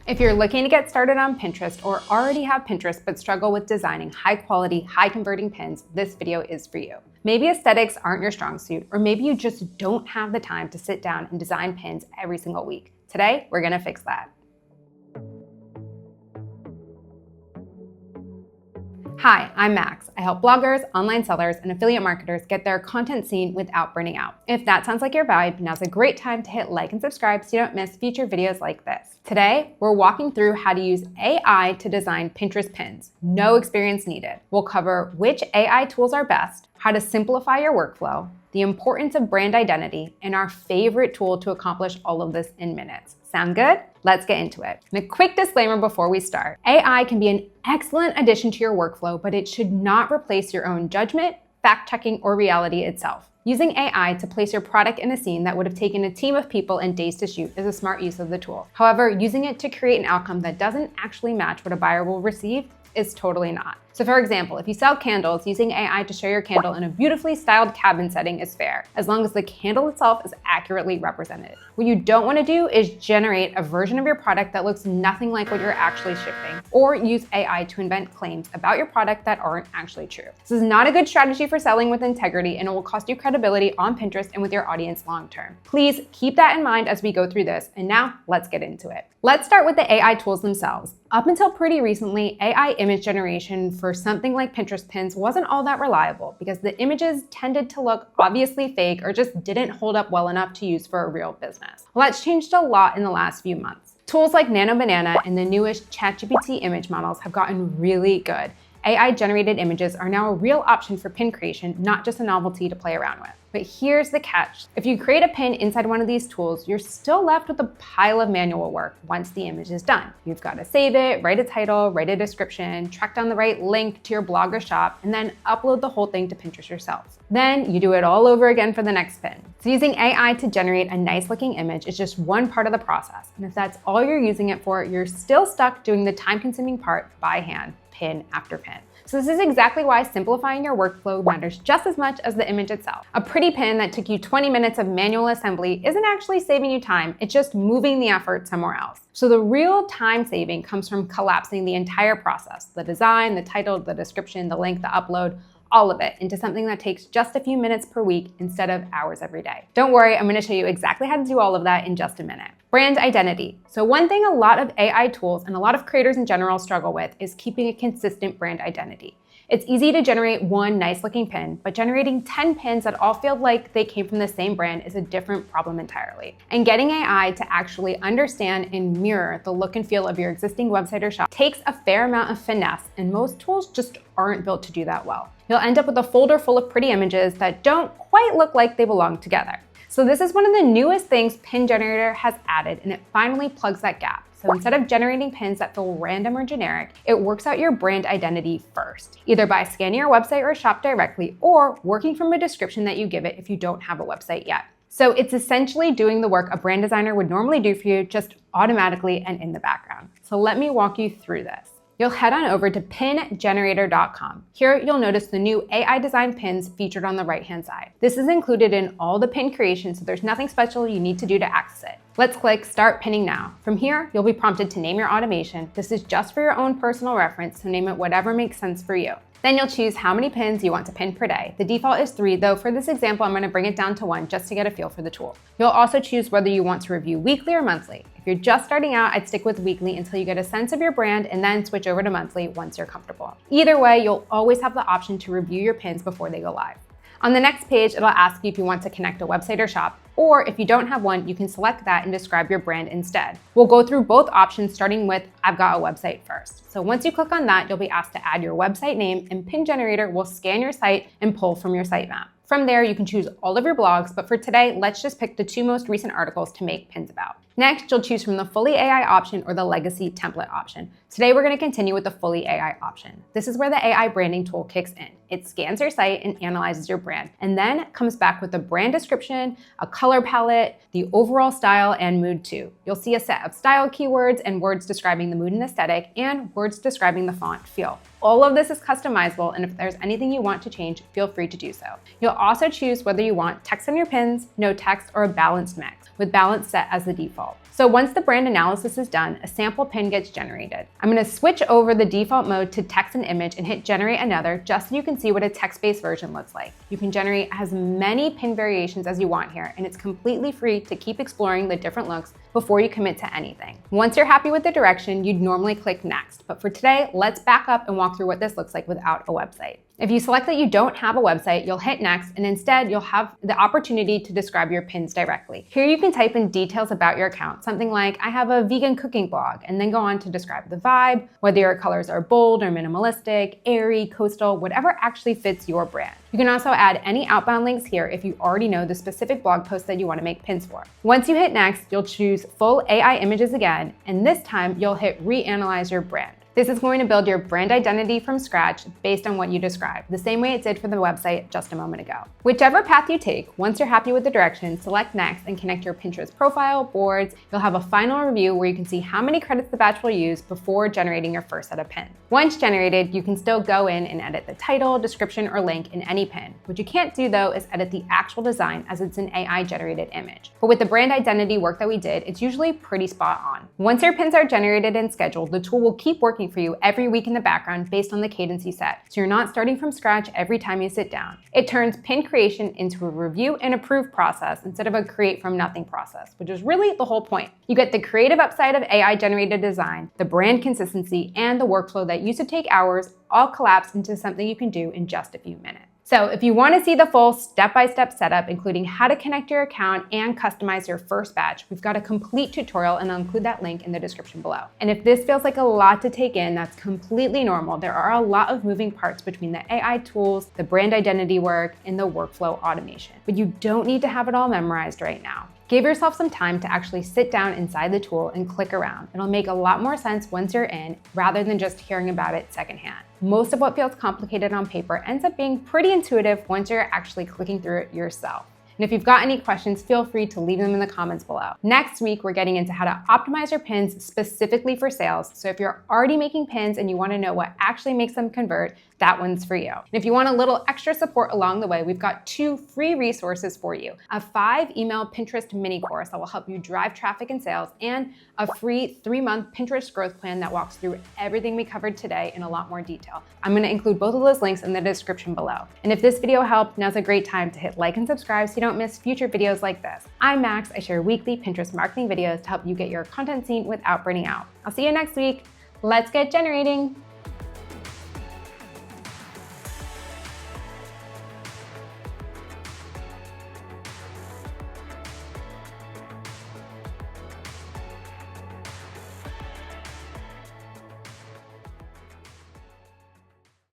If you're looking to get started on Pinterest or already have Pinterest but struggle with designing high-quality, high-converting pins, this video is for you. Maybe aesthetics aren't your strong suit, or maybe you just don't have the time to sit down and design pins every single week. Today, we're gonna fix that. Hi, I'm Max. I help bloggers, online sellers, and affiliate marketers get their content seen without burning out. If that sounds like your vibe, now's a great time to hit like and subscribe so you don't miss future videos like this. Today, we're walking through how to use AI to design Pinterest pins. No experience needed. We'll cover which AI tools are best, how to simplify your workflow, the importance of brand identity, and our favorite tool to accomplish all of this in minutes. Sound good? Let's get into it. And a quick disclaimer before we start. AI can be an excellent addition to your workflow, but it should not replace your own judgment, fact-checking, or reality itself. Using AI to place your product in a scene that would have taken a team of people and days to shoot is a smart use of the tool. However, using it to create an outcome that doesn't actually match what a buyer will receive is totally not. So for example, if you sell candles, using AI to show your candle in a beautifully styled cabin setting is fair, as long as the candle itself is accurately represented. What you don't want to do is generate a version of your product that looks nothing like what you're actually shipping, or use AI to invent claims about your product that aren't actually true. This is not a good strategy for selling with integrity, and it will cost you credibility on Pinterest and with your audience long term. Please keep that in mind as we go through this, and now let's get into it. Let's start with the AI tools themselves. Up until pretty recently, AI image generation for something like Pinterest pins wasn't all that reliable because the images tended to look obviously fake or just didn't hold up well enough to use for a real business. Well, that's changed a lot in the last few months. Tools like Nano Banana and the newest ChatGPT image models have gotten really good. AI-generated images are now a real option for pin creation, not just a novelty to play around with. But here's the catch. If you create a pin inside one of these tools, you're still left with a pile of manual work once the image is done. You've got to save it, write a title, write a description, track down the right link to your blog or shop, and then upload the whole thing to Pinterest yourself. Then you do it all over again for the next pin. So using AI to generate a nice looking image is just one part of the process. And if that's all you're using it for, you're still stuck doing the time-consuming part by hand, pin after pin. So this is exactly why simplifying your workflow matters just as much as the image itself. A pretty pin that took you 20 minutes of manual assembly isn't actually saving you time, it's just moving the effort somewhere else. So the real time saving comes from collapsing the entire process, the design, the title, the description, the link, the upload, all of it into something that takes just a few minutes per week instead of hours every day. Don't worry, I'm gonna show you exactly how to do all of that in just a minute. Brand identity. So one thing a lot of AI tools and a lot of creators in general struggle with is keeping a consistent brand identity. It's easy to generate one nice looking pin, but generating 10 pins that all feel like they came from the same brand is a different problem entirely. And getting AI to actually understand and mirror the look and feel of your existing website or shop takes a fair amount of finesse, and most tools just aren't built to do that well. You'll end up with a folder full of pretty images that don't quite look like they belong together. So this is one of the newest things Pin Generator has added, and it finally plugs that gap. So instead of generating pins that feel random or generic, it works out your brand identity first, either by scanning your website or shop directly, or working from a description that you give it if you don't have a website yet. So it's essentially doing the work a brand designer would normally do for you, just automatically and in the background. So let me walk you through this. You'll head on over to pingenerator.com. Here you'll notice the new AI designed pins featured on the right-hand side. This is included in all the pin creation, so there's nothing special you need to do to access it. Let's click Start Pinning Now. From here, you'll be prompted to name your automation. This is just for your own personal reference, so name it whatever makes sense for you. Then you'll choose how many pins you want to pin per day. The default is 3, though for this example, I'm gonna bring it down to 1 just to get a feel for the tool. You'll also choose whether you want to review weekly or monthly. If you're just starting out, I'd stick with weekly until you get a sense of your brand and then switch over to monthly once you're comfortable. Either way, you'll always have the option to review your pins before they go live. On the next page, it'll ask you if you want to connect a website or shop, or if you don't have one, you can select that and describe your brand instead. We'll go through both options starting with I've got a website first. So once you click on that, you'll be asked to add your website name, and Pin Generator will scan your site and pull from your sitemap. From there, you can choose all of your blogs, but for today, let's just pick the 2 most recent articles to make pins about. Next, you'll choose from the fully AI option or the legacy template option. Today, we're gonna continue with the fully AI option. This is where the AI branding tool kicks in. It scans your site and analyzes your brand, and then comes back with a brand description, a color palette, the overall style, and mood too. You'll see a set of style keywords and words describing the mood and aesthetic, and words describing the font feel. All of this is customizable, and if there's anything you want to change, feel free to do so. You'll also choose whether you want text on your pins, no text, or a balanced mix, with balance set as the default. default. So once the brand analysis is done, a sample pin gets generated. I'm going to switch over the default mode to text and image and hit generate another just so you can see what a text-based version looks like. You can generate as many pin variations as you want here, and it's completely free to keep exploring the different looks before you commit to anything. Once you're happy with the direction, you'd normally click next. But for today, let's back up and walk through what this looks like without a website. If you select that you don't have a website, you'll hit next, and instead you'll have the opportunity to describe your pins directly. Here you can type in details about your account, something like, I have a vegan cooking blog, and then go on to describe the vibe, whether your colors are bold or minimalistic, airy, coastal, whatever actually fits your brand. You can also add any outbound links here if you already know the specific blog post that you want to make pins for. Once you hit next, you'll choose full AI images again, and this time you'll hit reanalyze your brand. This is going to build your brand identity from scratch based on what you described, the same way it did for the website just a moment ago. Whichever path you take, once you're happy with the direction, select next and connect your Pinterest profile, boards. You'll have a final review where you can see how many credits the batch will use before generating your first set of pins. Once generated, you can still go in and edit the title, description, or link in any pin. What you can't do though is edit the actual design as it's an AI generated image. But with the brand identity work that we did, it's usually pretty spot on. Once your pins are generated and scheduled, the tool will keep working for you every week in the background based on the cadence you set. So you're not starting from scratch every time you sit down. It turns pin creation into a review and approve process instead of a create from nothing process, which is really the whole point. You get the creative upside of AI generated design, the brand consistency, and the workflow that used to take hours all collapsed into something you can do in just a few minutes. So if you want to see the full step-by-step setup, including how to connect your account and customize your first batch, we've got a complete tutorial, and I'll include that link in the description below. And if this feels like a lot to take in, that's completely normal. There are a lot of moving parts between the AI tools, the brand identity work, and the workflow automation. But you don't need to have it all memorized right now. Give yourself some time to actually sit down inside the tool and click around. It'll make a lot more sense once you're in, rather than just hearing about it secondhand. Most of what feels complicated on paper ends up being pretty intuitive once you're actually clicking through it yourself. And if you've got any questions, feel free to leave them in the comments below. Next week, we're getting into how to optimize your pins specifically for sales. So if you're already making pins and you want to know what actually makes them convert, that one's for you. And if you want a little extra support along the way, we've got 2 free resources for you. A 5-email Pinterest mini course that will help you drive traffic and sales, and a free 3-month Pinterest growth plan that walks through everything we covered today in a lot more detail. I'm going to include both of those links in the description below. And if this video helped, now's a great time to hit like and subscribe so you don't miss future videos like this. I'm Max. I share weekly Pinterest marketing videos to help you get your content seen without burning out. I'll see you next week. Let's get generating.